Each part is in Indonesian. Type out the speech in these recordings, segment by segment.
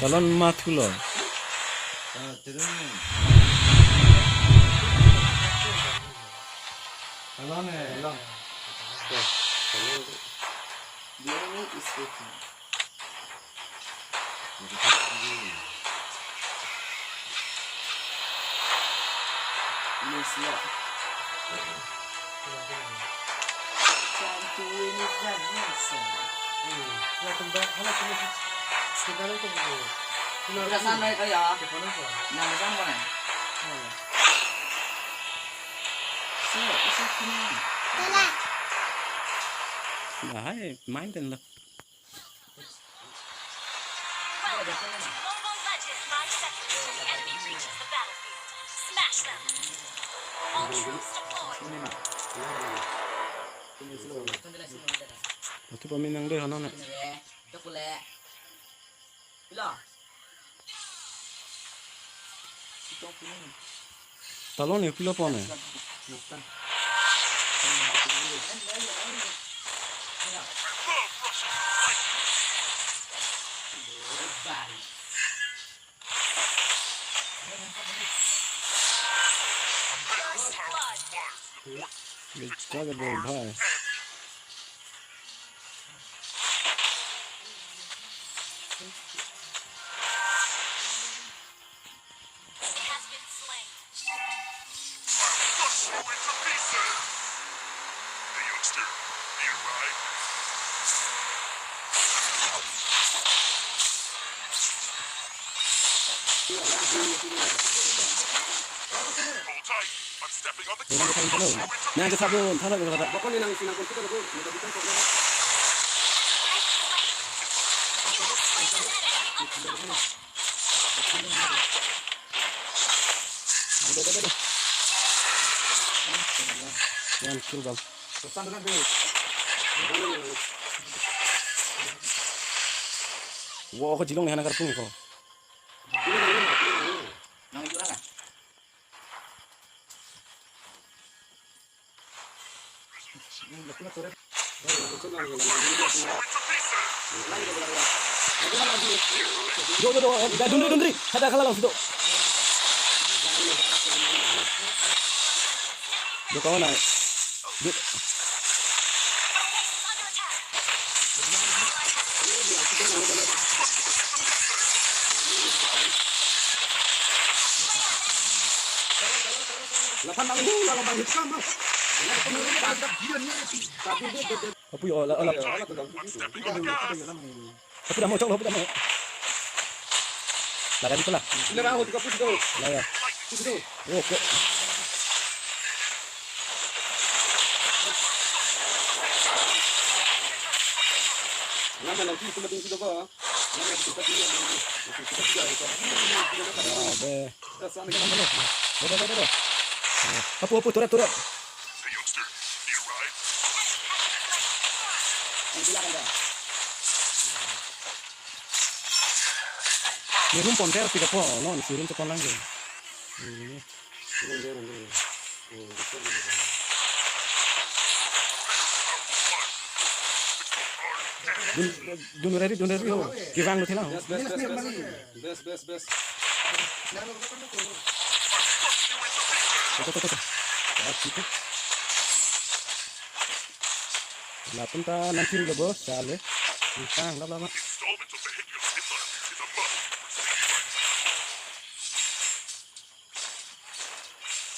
Talon mathulo. Talon talon. The enemy is waiting. Yes, Time to win is that Wilson. Perasaan mereka ya. Nama sama nih. Siapa sih ini? Đấy, máy tên lực. Mobile Legends 5 seconds until the enemy reaches the battlefield. Smash them. All troops deployed. Itu peminang deh kan anak. Talon itu kilo pone. Jaga deh, bhai. Has been slain. Nah, ke sabun, tanah ke kata. Yang kill bal. Wow, kau jilong nih anak kartun kau. Dundri, ada kalah langsung tu. Dua kawan naik. Apa ya? Apa dah mau cok? Apa dah mau? Laga di pelah. Laga. Oh, kok. Apa turut. Ni rumpon ter tidak po, non sirun to lagi. Dun ready ho. Kivang lo thila. Best. Tuh. Lapun ta nanti lo bos, sale. Tang lama.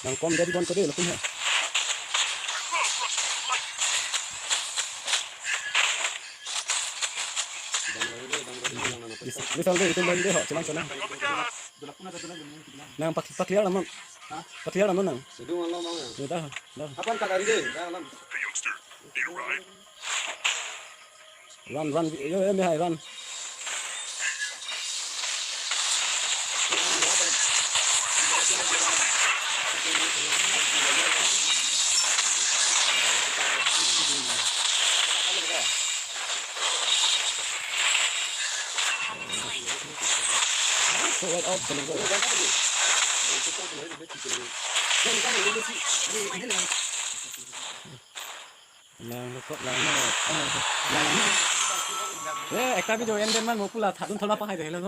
Nang kom dari bon kode lapun ha. Misal deh itu lagi deh, cuman sana. Nang pakliar lama. Pakliar lama nang. Dah. Apaan kata hari deh? Run, yo mehai run. So right out the go. Lang kok lang. একটা ভিডিও এন্ডের মান মুকুলা থাকুন থলা পাহাই দেখিলাম